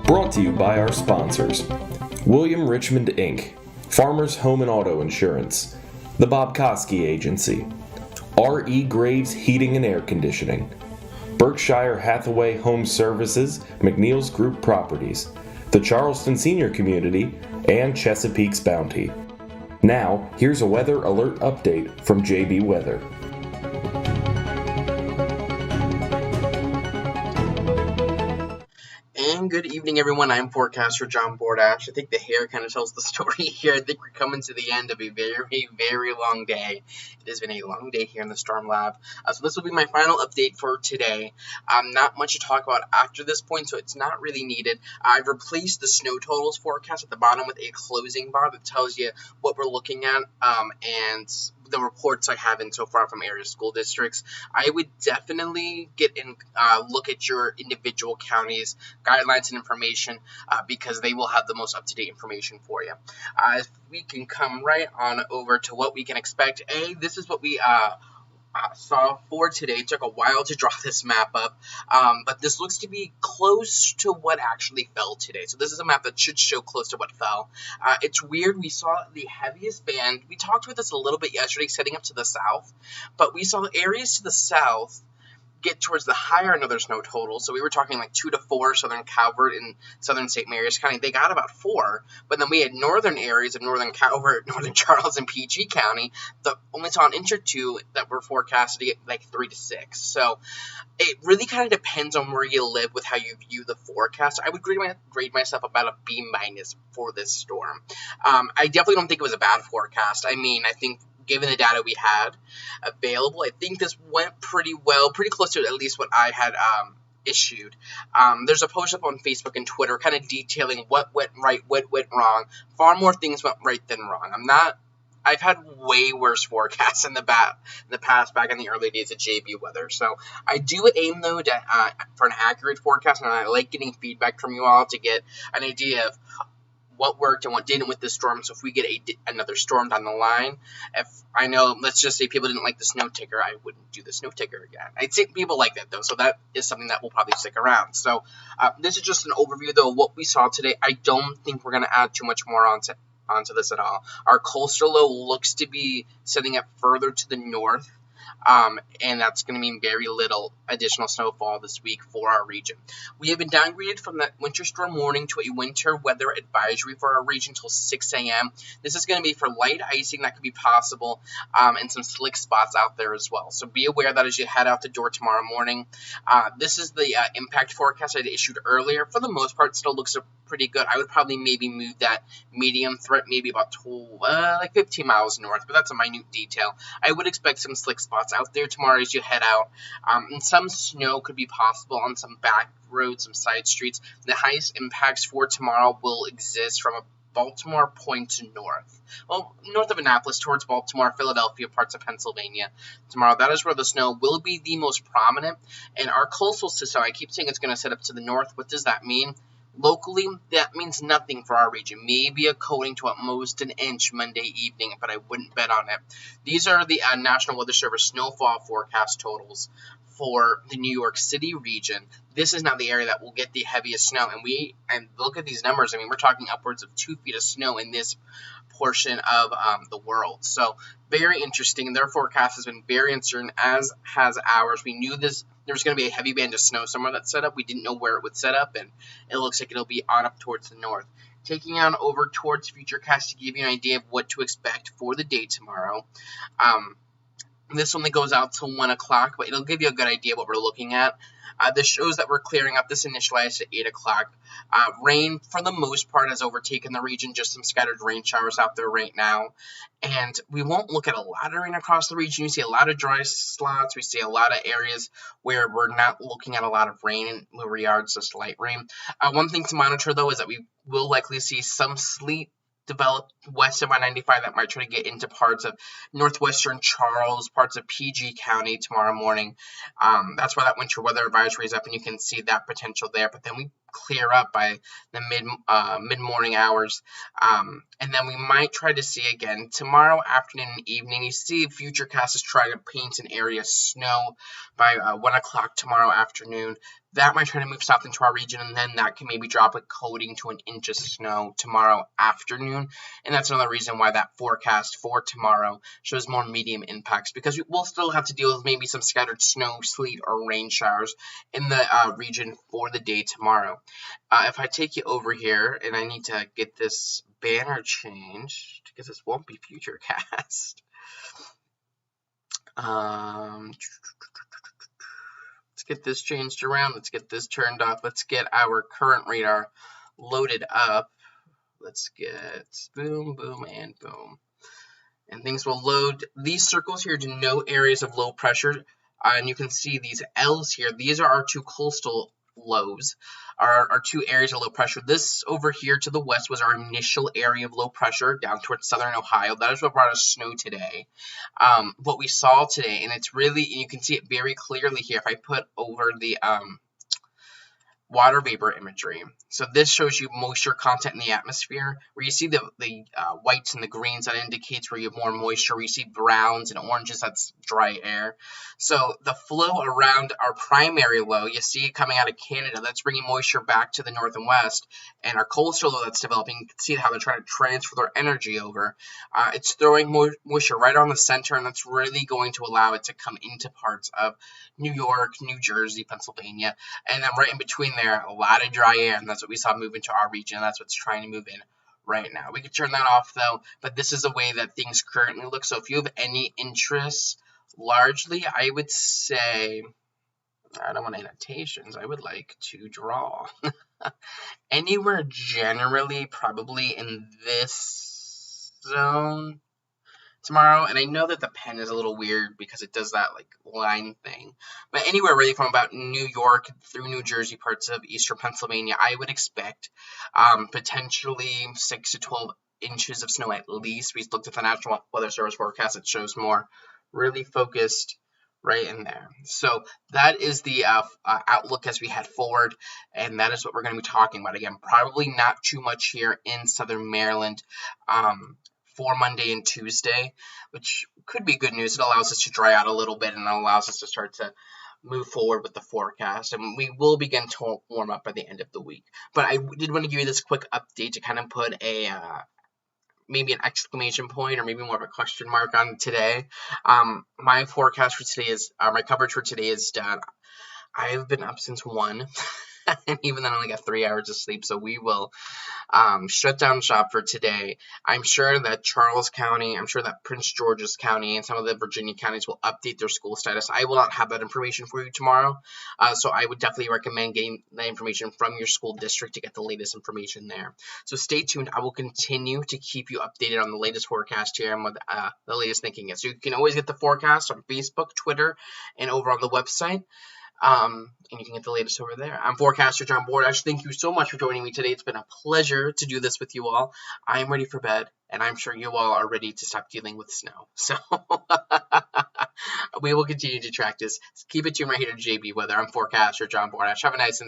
Brought to you by our sponsors: William Richmond Inc., Farmers Home and Auto Insurance, the Bob Koski Agency, R.E. Graves Heating and Air Conditioning, Berkshire Hathaway Home Services, McNeil's Group Properties, the Charleston Senior Community, and Chesapeake's Bounty. Now, here's a weather alert update from JB Weather. And good evening, everyone. I'm Forecaster John Bordash. I think the hair kind of tells the story here. I think we're coming to the end of a very, very long day. It has been a long day here in the Storm Lab. So this will be my final update for today. Not much to talk about after this point, so it's not really needed. I've replaced the snow totals forecast at the bottom with a closing bar that tells you what we're looking at and the reports I have in so far from area school districts. I would definitely get in, look at your individual counties' guidelines and information because they will have the most up-to-date information for you. If we can come right on over to what we can expect. This is what we saw for today. It took a while to draw this map up, but this looks to be close to what actually fell today. So this is a map that should show close to what fell. It's weird. We saw the heaviest band. We talked about this a little bit yesterday, setting up to the south, but we saw areas to the south get towards the higher end of their snow total. So we were talking like 2 to 4, Southern Calvert and Southern St. Mary's County. They got about 4, but then we had northern areas of Northern Calvert, Northern Charles, and PG County that only saw an inch or 2 that were forecasted to get like 3 to 6. So it really kind of depends on where you live with how you view the forecast. I would grade myself about a B- for this storm. I definitely don't think it was a bad forecast. I mean, I think given the data we had available, I think this went pretty well, pretty close to at least what I had issued. There's a post up on Facebook and Twitter kind of detailing what went right, what went wrong. Far more things went right than wrong. I've had way worse forecasts in the past, back in the early days of JB Weather. So I do aim, though, for an accurate forecast, and I like getting feedback from you all to get an idea of what worked and what didn't with this storm. So if we get another storm down the line, if I know, let's just say people didn't like the snow ticker, I wouldn't do the snow ticker again. I think people like that, though, so that is something that will probably stick around. So this is just an overview, though, of what we saw today. I don't think we're going to add too much more onto this at all. Our coastal low looks to be setting up further to the north, and that's going to mean very little additional snowfall this week for our region. We have been downgraded from that winter storm warning to a winter weather advisory for our region until 6 a.m. This is going to be for light icing that could be possible, and some slick spots out there as well. So be aware that as you head out the door tomorrow morning. This is the impact forecast I issued earlier. For the most part, it still looks pretty good. I would probably maybe move that medium threat maybe about like 15 miles north, but that's a minute detail. I would expect some slick spots out there tomorrow as you head out, and some snow could be possible on some back roads, some side streets. The highest impacts for tomorrow will exist from a Baltimore point to north. Well, north of Annapolis towards Baltimore, Philadelphia, parts of Pennsylvania. Tomorrow, that is where the snow will be the most prominent. And our coastal system, I keep saying it's going to set up to the north. What does that mean? Locally, that means nothing for our region. Maybe a coating to at most an inch Monday evening, but I wouldn't bet on it. These are the National Weather Service snowfall forecast totals for the New York City region. This is now the area that will get the heaviest snow. And look at these numbers. I mean, we're talking upwards of 2 feet of snow in this portion of the world. So very interesting. Their forecast has been very uncertain, as has ours. We knew there's going to be a heavy band of snow somewhere that's set up. We didn't know where it would set up, and it looks like it'll be on up towards the north. Taking on over towards Futurecast to give you an idea of what to expect for the day tomorrow. This only goes out till 1 o'clock, but it'll give you a good idea of what we're looking at. This shows that we're clearing up. This initialized at 8 o'clock. Rain, for the most part, has overtaken the region. Just some scattered rain showers out there right now. And we won't look at a lot of rain across the region. You see a lot of dry slots. We see a lot of areas where we're not looking at a lot of rain, and where we are, it's just light rain. One thing to monitor, though, is that we will likely see some sleet develop west of I-95 that might try to get into parts of northwestern Charles, parts of PG County tomorrow morning. That's why that winter weather advisory is up, and you can see that potential there. But then we clear up by the mid-morning hours, and then we might try to see again tomorrow afternoon and evening. You see Futurecast is trying to paint an area of snow by 1 o'clock tomorrow afternoon. that might try to move south into our region, and then that can maybe drop a coating to an inch of snow tomorrow afternoon. And that's another reason why that forecast for tomorrow shows more medium impacts, because we'll still have to deal with maybe some scattered snow, sleet, or rain showers in the region for the day tomorrow. If I take you over here, and I need to get this banner changed because this won't be Futurecast. Let's get this changed around. Let's get this turned off. Let's get our current radar loaded up. Let's get boom, boom, and boom. And things will load. These circles here denote areas of low pressure. And you can see these L's here. These are our two coastal lows, our two areas of low pressure. This over here to the west was our initial area of low pressure down towards southern Ohio. That is what brought us snow today. What we saw today, and it's really, you can see it very clearly here if I put over the water vapor imagery. So this shows you moisture content in the atmosphere. Where you see the whites and the greens, that indicates where you have more moisture. Where you see browns and oranges, that's dry air. So the flow around our primary low, you see it coming out of Canada. That's bringing moisture back to the north and west. And our coastal low that's developing, you can see how they're trying to transfer their energy over. It's throwing moisture right on the center, and that's really going to allow it to come into parts of New York, New Jersey, Pennsylvania, and then right in between there, a lot of dry air, and that's what we saw move into our region. That's what's trying to move in right now. We could turn that off, though, but this is the way that things currently look. So if you have any interest, largely, I would say, I don't want annotations. I would like to draw. Anywhere generally, probably in this zone tomorrow, and I know that the pen is a little weird because it does that like line thing, but anywhere really from about New York through New Jersey, parts of eastern Pennsylvania, I would expect potentially 6 to 12 inches of snow at least. We looked at the National Weather Service forecast. It shows more really focused right in there. So that is the outlook as we head forward, and that is what we're going to be talking about. Again, probably not too much here in southern Maryland for Monday and Tuesday, which could be good news. It allows us to dry out a little bit, and it allows us to start to move forward with the forecast, and we will begin to warm up by the end of the week. But I did want to give you this quick update to kind of put a maybe an exclamation point or maybe more of a question mark on today. My forecast for today is, my coverage for today is done. I've been up since 1, and even then I only got 3 hours of sleep, so we will shut down shop for today. I'm sure that Charles County, I'm sure that Prince George's County, and some of the Virginia counties will update their school status. I will not have that information for you tomorrow, so I would definitely recommend getting that information from your school district to get the latest information there. So stay tuned. I will continue to keep you updated on the latest forecast here and what the latest thinking is. So you can always get the forecast on Facebook, Twitter, and over on the website. And you can get the latest over there. I'm Forecaster John Bordash. Thank you so much for joining me today. It's been a pleasure to do this with you all. I am ready for bed, and I'm sure you all are ready to stop dealing with snow. So we will continue to track this. Keep it tuned right here to JB Weather. I'm Forecaster John Bordash. Have a nice and